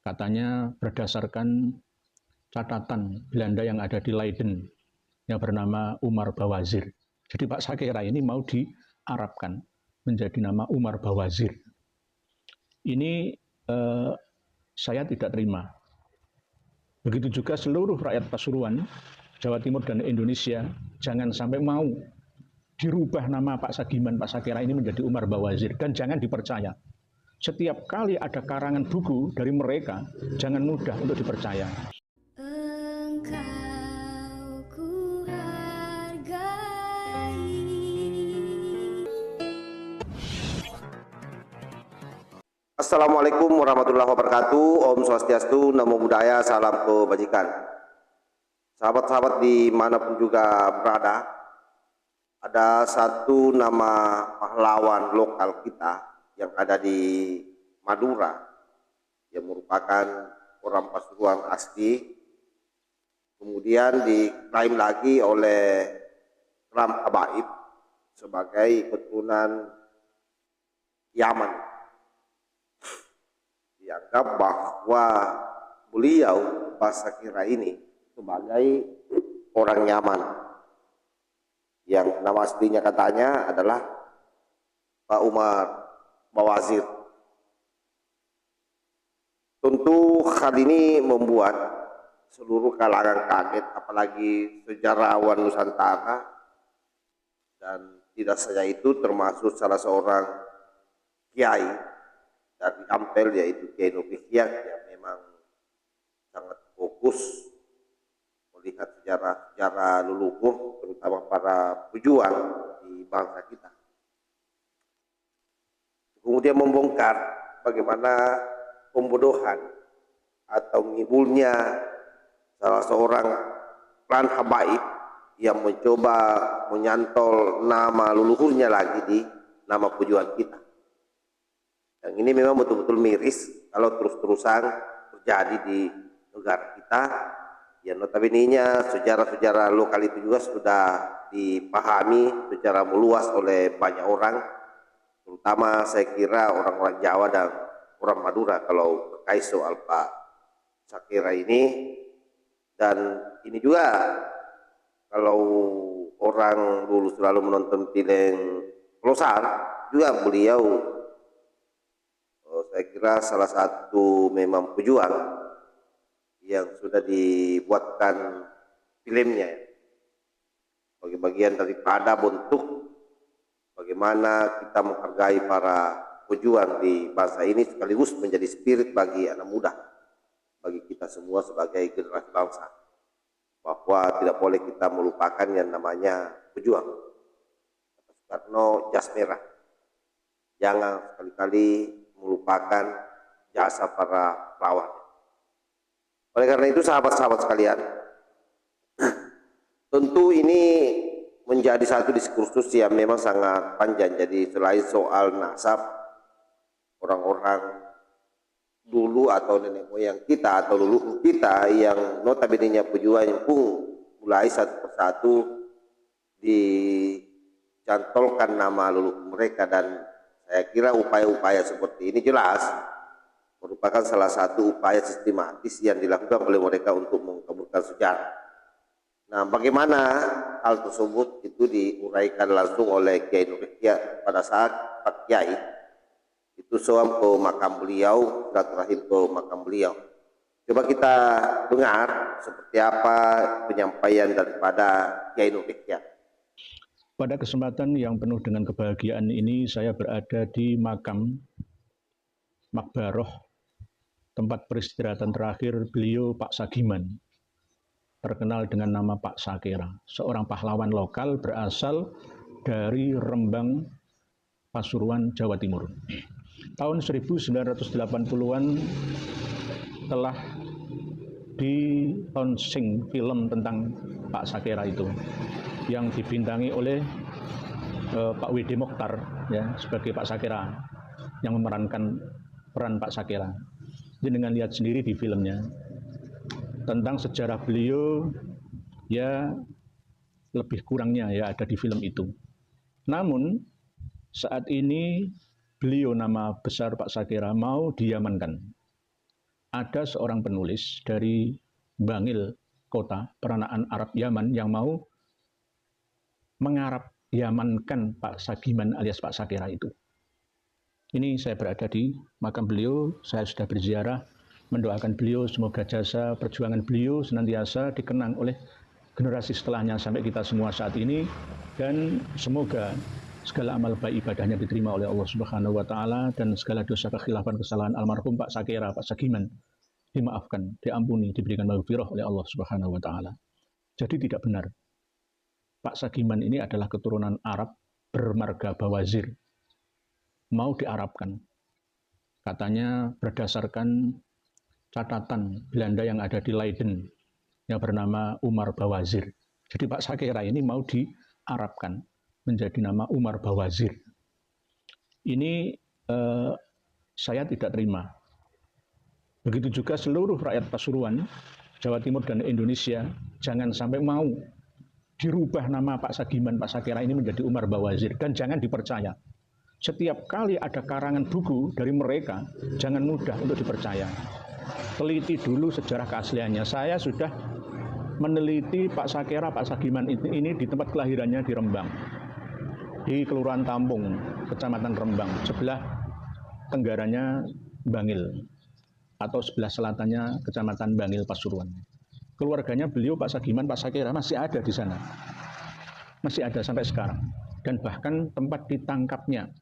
Katanya berdasarkan catatan Belanda yang ada di Leiden yang bernama Umar Bawazir. Jadi Pak Sakera ini mau diarabkan menjadi nama Umar Bawazir. Ini saya tidak terima. Begitu juga seluruh rakyat Pasuruan, Jawa Timur dan Indonesia, jangan sampai mau dirubah nama Pak Sagiman, Pak Sakera ini menjadi Umar Bawazir. Dan jangan dipercaya. Setiap kali ada karangan buku dari mereka, jangan mudah untuk dipercaya. Engkau ku hargai. Assalamualaikum warahmatullahi wabarakatuh. Om Swastiastu, Namo Buddhaya, salam kebajikan. Sahabat-sahabat dimanapun juga berada, ada satu nama pahlawan lokal kita yang ada di Madura, yang merupakan orang Pasuruan asli, kemudian diklaim lagi oleh Ram Habaib sebagai keturunan Yaman. Dianggap bahwa beliau Pak Sakera ini sebagai orang Yaman, yang nama aslinya katanya adalah Pak Umar Bawazir. Tentu hal ini membuat seluruh kalangan kaget, apalagi sejarawan Nusantara, dan tidak saja itu, termasuk salah seorang kiai dari Ampel, yaitu Kiai Nufikiat, yang memang sangat fokus melihat sejarah leluhur, terutama para pejuang di bangsa kita. Kemudian membongkar bagaimana pembodohan atau ngibulnya salah seorang klan Habaib yang mencoba menyantol nama leluhurnya lagi di nama pejuang kita. Yang ini memang betul-betul miris kalau terus-terusan terjadi di negara kita. Ya, notabene-nya sejarah-sejarah lokal itu juga sudah dipahami secara meluas oleh banyak orang, terutama saya kira orang-orang Jawa dan orang Madura kalau terkait soal Pak Sakera ini. Dan ini juga kalau orang dulu selalu menonton film Klosar, juga beliau saya kira salah satu memang pejuang yang sudah dibuatkan filmnya, sebagai bagian daripada bentuk bagaimana kita menghargai para pejuang di bangsa ini, sekaligus menjadi spirit bagi anak muda, bagi kita semua sebagai generasi bangsa, bahwa tidak boleh kita melupakan yang namanya pejuang. Soekarno jas merah, jangan sekali-kali melupakan jasa para perawat. Oleh karena itu, sahabat-sahabat sekalian, tentu ini menjadi satu diskursus yang memang sangat panjang. Jadi selain soal nasab orang-orang dulu atau nenek moyang kita atau leluhur kita yang notabene-nya pejuang, yang pun mulai satu persatu dicantolkan nama leluhur mereka, dan saya kira upaya-upaya seperti ini jelas merupakan salah satu upaya sistematis yang dilakukan oleh mereka untuk mengkaburkan sejarah. Nah, bagaimana hal tersebut itu diuraikan langsung oleh Kiai Nufikiat pada saat Pak Kiai itu soal ke makam beliau, silaturahim ke makam beliau. Coba kita dengar seperti apa penyampaian daripada Kiai Nufikiat. Pada kesempatan yang penuh dengan kebahagiaan ini, saya berada di makam Makbaroh, tempat peristirahatan terakhir beliau Pak Sagiman, terkenal dengan nama Pak Sakera, seorang pahlawan lokal berasal dari Rembang, Pasuruan, Jawa Timur. Tahun 1980-an telah di-launching film tentang Pak Sakera itu, yang dibintangi oleh Pak W.D. Mokhtar, ya, sebagai Pak Sakera, yang memerankan peran Pak Sakera. Dengan lihat sendiri di filmnya tentang sejarah beliau, ya lebih kurangnya ya ada di film itu. Namun saat ini beliau, nama besar Pak Sakera, mau diamankan. ada seorang penulis dari Bangil, kota peranaan Arab Yaman, yang mau mengarab Yamankan Pak Sagiman alias Pak Sakera itu. Ini saya berada di makam beliau, saya sudah berziarah, mendoakan beliau semoga jasa perjuangan beliau senantiasa dikenang oleh generasi setelahnya sampai kita semua saat ini, dan semoga segala amal baik ibadahnya diterima oleh Allah Subhanahu wa taala, dan segala dosa kekhilafan kesalahan almarhum Pak Sakera, Pak Sagiman dimaafkan, diampuni, diberikan maghfirah oleh Allah Subhanahu wa taala. Jadi tidak benar Pak Sagiman ini adalah keturunan Arab bermarga Bawazir, mau diarabkan. Katanya berdasarkan catatan Belanda yang ada di Leiden yang bernama Umar Bawazir. Jadi Pak Sakera ini mau diarabkan menjadi nama Umar Bawazir. Ini saya tidak terima. Begitu juga seluruh rakyat Pasuruan, Jawa Timur dan Indonesia, jangan sampai mau dirubah nama Pak Sagiman, Pak Sakera ini menjadi Umar Bawazir, dan jangan dipercaya. Setiap kali ada karangan buku dari mereka, jangan mudah untuk dipercaya. Teliti dulu sejarah keasliannya. Saya sudah meneliti Pak Sakera, Pak Sagiman ini di tempat kelahirannya di Rembang, di Kelurahan Tampung, Kecamatan Rembang, sebelah tenggaranya Bangil, atau sebelah selatannya Kecamatan Bangil, Pasuruan. Keluarganya beliau, Pak Sagiman, Pak Sakera, masih ada di sana. Masih ada sampai sekarang. Dan bahkan tempat ditangkapnya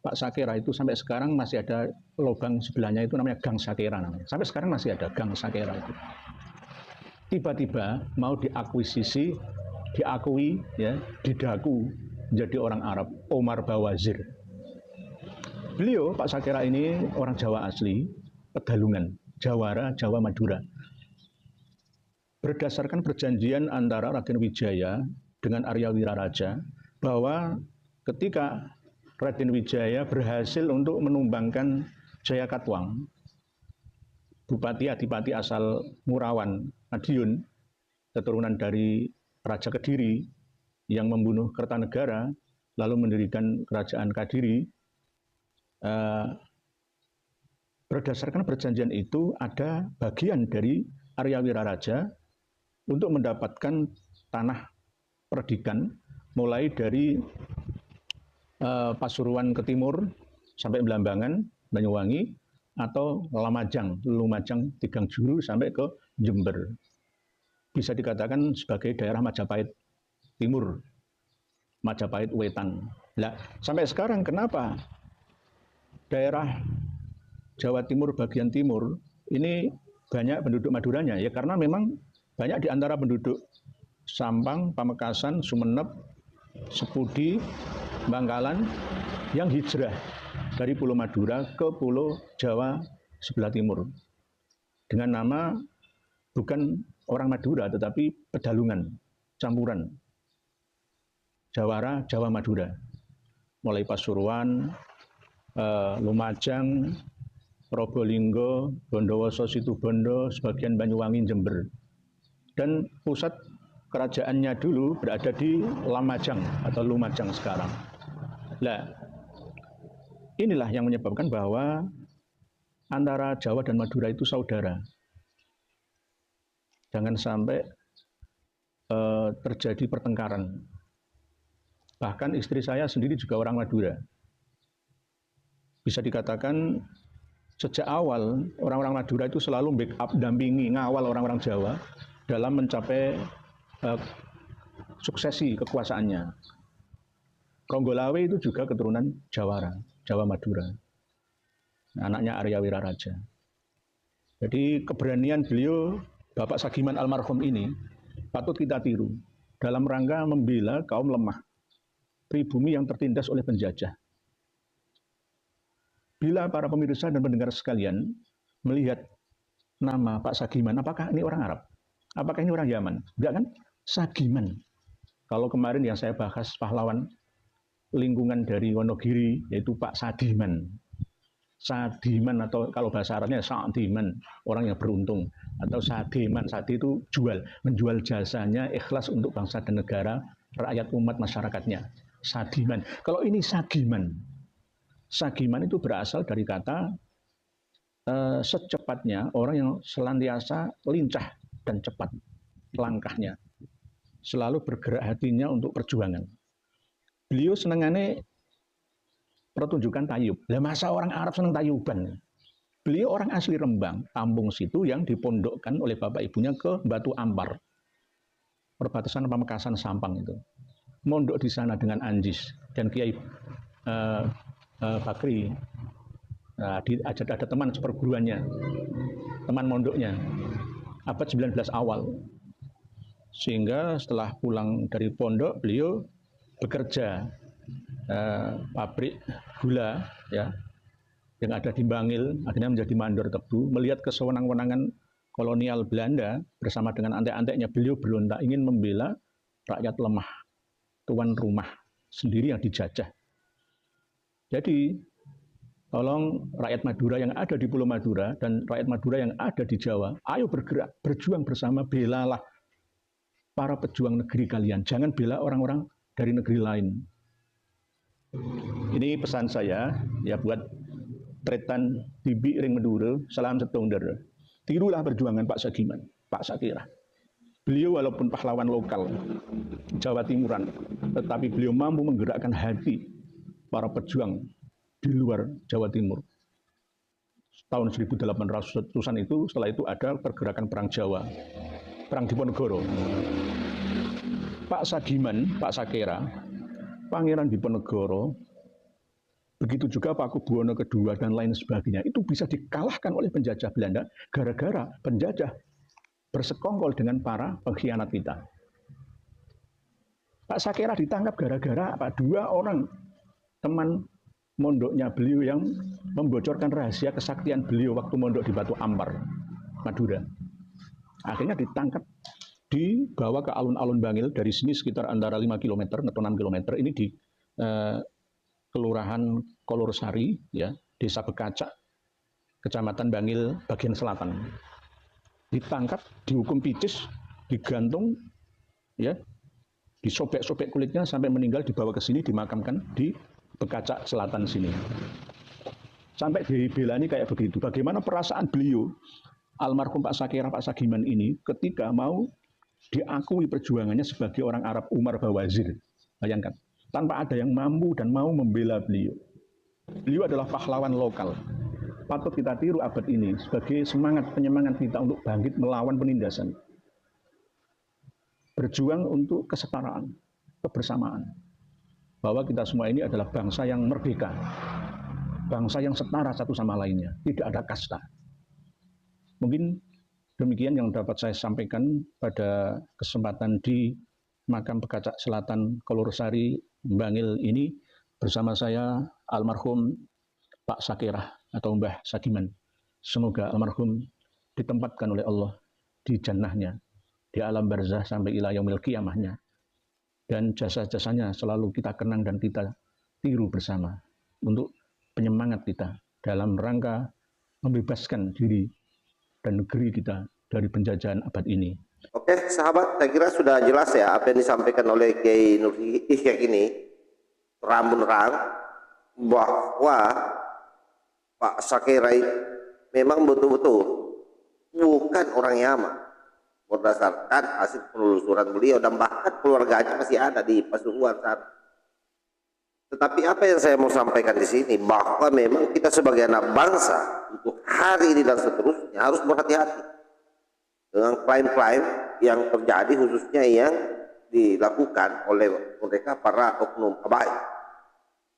Pak Sakera itu sampai sekarang masih ada lubang sebelahnya, itu namanya Gang Sakera namanya. Sampai sekarang masih ada Gang Sakera itu. Tiba-tiba mau diakuisisi, diakui, ya, didaku menjadi orang Arab, Umar Bawazir. Beliau, Pak Sakera ini orang Jawa asli, Pedalungan, Jawara, Jawa Madura. Berdasarkan perjanjian antara Raden Wijaya dengan Arya Wiraraja, bahwa ketika Raden Wijaya berhasil untuk menumbangkan Jayakatwang, Bupati Adipati asal Murawan, Madiun, keturunan dari Raja Kediri yang membunuh Kertanegara, lalu mendirikan Kerajaan Kadiri. Berdasarkan perjanjian itu, ada bagian dari Arya Wiraraja untuk mendapatkan tanah perdikan mulai dari Pasuruan ke timur sampai Belambangan, Banyuwangi, atau Lumajang, Tigang Juru sampai ke Jember. Bisa dikatakan sebagai daerah Majapahit Timur, Majapahit Wetan. Nah, sampai sekarang kenapa daerah Jawa Timur bagian timur ini banyak penduduk Maduranya? Ya karena memang banyak di antara penduduk Sampang, Pamekasan, Sumeneb, Sepudi, Bangkalan yang hijrah dari Pulau Madura ke Pulau Jawa sebelah timur dengan nama bukan orang Madura tetapi Pedalungan, campuran Jawara, Jawa Madura, mulai Pasuruan, Lumajang, Probolinggo, Bondowoso, Situbondo, sebagian Banyuwangi, Jember. Dan pusat kerajaannya dulu berada di Lamajang atau Lumajang sekarang. Nah, inilah yang menyebabkan bahwa antara Jawa dan Madura itu saudara. Jangan sampai terjadi pertengkaran. Bahkan istri saya sendiri juga orang Madura. Bisa dikatakan sejak awal orang-orang Madura itu selalu backup, dampingi, ngawal orang-orang Jawa dalam mencapai suksesi kekuasaannya. Ronggolawe itu juga keturunan Jawara, Jawa Madura, anaknya Arya Wiraraja. Jadi keberanian beliau, Bapak Sagiman almarhum ini, patut kita tiru dalam rangka membela kaum lemah, pribumi yang tertindas oleh penjajah. Bila para pemirsa dan pendengar sekalian melihat nama Pak Sagiman, apakah ini orang Arab? Apakah ini orang Yaman? Enggak kan? Sagiman. Kalau kemarin yang saya bahas pahlawan lingkungan dari Wonogiri, yaitu Pak Sadiman. Sadiman atau kalau bahasa Arabnya Sadiman, orang yang beruntung. Atau Sadiman, Sadi itu jual, menjual jasanya ikhlas untuk bangsa dan negara, rakyat umat masyarakatnya. Sadiman. Kalau ini Sagiman. Sagiman itu berasal dari kata secepatnya orang yang senantiasa lincah dan cepat langkahnya, selalu bergerak hatinya untuk perjuangan. Beliau senengannya pertunjukan tayub. Lah masa orang Arab seneng tayuban? Beliau orang asli Rembang, kampung situ yang dipondokkan oleh bapak ibunya ke Batu Ampar, perbatasan Pamekasan Sampang itu. Mondok di sana dengan Anjis dan Kiai Bakri. Nah, ada teman seperguruannya, teman mondoknya, abad 19 awal. Sehingga setelah pulang dari pondok, beliau bekerja pabrik gula ya yang ada di Bangil, akhirnya menjadi mandor tebu. Melihat kesewenang-wenangan kolonial Belanda bersama dengan antek-anteknya, beliau berontak ingin membela rakyat lemah, tuan rumah sendiri yang dijajah. Jadi tolong rakyat Madura yang ada di Pulau Madura dan rakyat Madura yang ada di Jawa, ayo bergerak, berjuang bersama, belalah para pejuang negeri kalian. Jangan bela orang-orang dari negeri lain. Ini pesan saya ya buat Tretan Bibi Ring Madura, salam setungder. Tirulah perjuangan Pak Sagiman, Pak Sakira. Beliau walaupun pahlawan lokal Jawa Timuran, tetapi beliau mampu menggerakkan hati para pejuang di luar Jawa Timur. Tahun 1800-an itu, setelah itu ada pergerakan Perang Jawa, Perang Diponegoro. Pak Sagiman, Pak Sakera, Pangeran Diponegoro, begitu juga Pak Kubuwono II dan lain sebagainya, itu bisa dikalahkan oleh penjajah Belanda gara-gara penjajah bersekongkol dengan para pengkhianat kita. Pak Sakera ditangkap gara-gara apa? 2 orang teman mondoknya beliau yang membocorkan rahasia kesaktian beliau waktu mondok di Batu Ampar, Madura. Akhirnya ditangkap, dibawa ke alun-alun Bangil, dari sini sekitar antara 5 km atau 6 km, ini di Kelurahan Kolorsari, ya, Desa Bekacak, Kecamatan Bangil, bagian selatan. Ditangkap, dihukum picis, digantung, ya, disobek-sobek kulitnya sampai meninggal, dibawa ke sini, dimakamkan di Bekacak Selatan sini. Sampai dibelani kayak begitu. Bagaimana perasaan beliau, almarhum Pak Sakera, Pak Sagiman ini, ketika mau diakui perjuangannya sebagai orang Arab, Umar Bawazir. Bayangkan, tanpa ada yang mampu dan mau membela beliau. Beliau adalah pahlawan lokal. Patut kita tiru abad ini sebagai semangat penyemangat kita untuk bangkit melawan penindasan. Berjuang untuk kesetaraan, kebersamaan. Bahwa kita semua ini adalah bangsa yang merdeka. Bangsa yang setara satu sama lainnya. Tidak ada kasta. Mungkin demikian yang dapat saya sampaikan pada kesempatan di Makam Bekacak Selatan Kolorsari Bangil ini bersama saya almarhum Pak Sakera atau Mbah Sagiman. Semoga almarhum ditempatkan oleh Allah di jannahnya, di alam barzah sampai ila yaumil qiyamahnya. Dan jasa-jasanya selalu kita kenang dan kita tiru bersama untuk penyemangat kita dalam rangka membebaskan diri dan negeri kita dari penjajahan abad ini. Oke, sahabat, saya kira sudah jelas ya apa yang disampaikan oleh Kiai Nur Hikyak ini, terang-benderang bahwa Pak Sakera memang betul-betul bukan orang Yaman berdasarkan hasil penelusuran beliau, dan bahkan keluarganya masih ada di Pasuruan sana. Tetapi apa yang saya mau sampaikan di sini, bahwa memang kita sebagai anak bangsa untuk hari ini dan seterusnya harus berhati-hati dengan klaim-klaim yang terjadi, khususnya yang dilakukan oleh mereka para oknum habaib.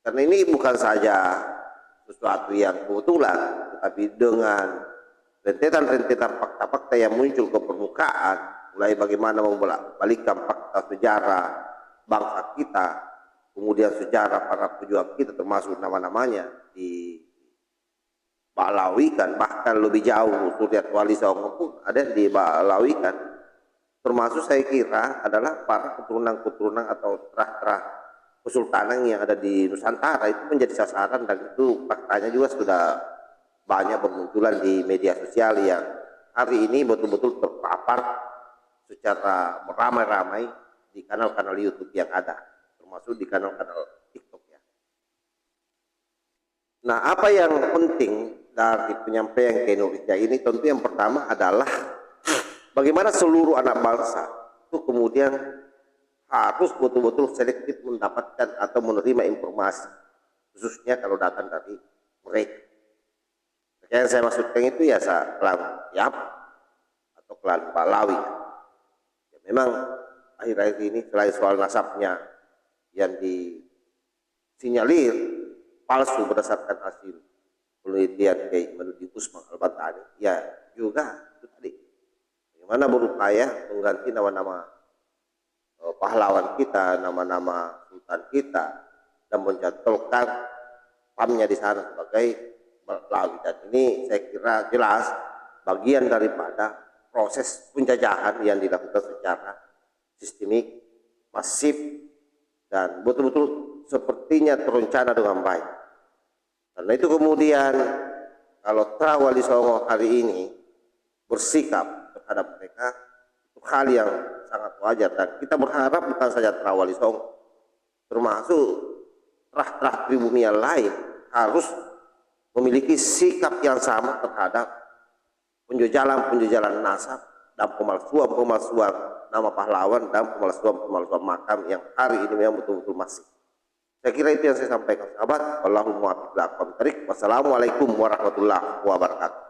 Karena ini bukan saja sesuatu yang kebetulan, tetapi dengan rentetan-rentetan fakta-fakta yang muncul ke permukaan, mulai bagaimana membalikkan fakta sejarah bangsa kita, kemudian sejarah para pejuang kita termasuk nama-namanya di Balawikan, bahkan lebih jauh Suryat Wali Songo pun ada di Balawikan, termasuk saya kira adalah para keturunan-keturunan atau terah-terah kesultanan yang ada di Nusantara itu menjadi sasaran, dan itu faktanya juga sudah banyak bermunculan di media sosial yang hari ini betul-betul terpapar secara ramai-ramai di kanal-kanal YouTube yang ada, termasuk di kanal-kanal TikTok ya. Nah, apa yang penting dari penyampaian ke Indonesia ini tentu yang pertama adalah bagaimana seluruh anak bangsa itu kemudian harus betul-betul selektif mendapatkan atau menerima informasi, khususnya kalau datang dari mereka. Yang saya maksudkan itu ya klan Yap atau klan Balawi. Ya, memang akhir-akhir ini selain soal nasabnya yang disinyalir palsu berdasarkan hasil penelitian Kiai Imanuddin Usman Al-Bantani, ya juga itu tadi bagaimana berupaya mengganti nama-nama pahlawan kita, nama-nama sultan kita, dan menjatuhkan pamnya di sana sebagai Balawi. Dan ini saya kira jelas bagian daripada proses penjajahan yang dilakukan secara sistemik, masif, dan betul-betul sepertinya terencana dengan baik. Karena itu kemudian kalau Tra Wali Songo hari ini bersikap terhadap mereka, itu hal yang sangat wajar, dan kita berharap bukan saja Tra Wali Songo, termasuk terah-terah pribumi yang lain harus memiliki sikap yang sama terhadap penjejalan nasab dan pemalsuan nama pahlawan dan pemalsuan makam yang hari ini memang betul-betul masif. Saya kira itu yang saya sampaikan, sahabat. Wallahumma a'lam bishawab. Wassalamualaikum warahmatullahi wabarakatuh.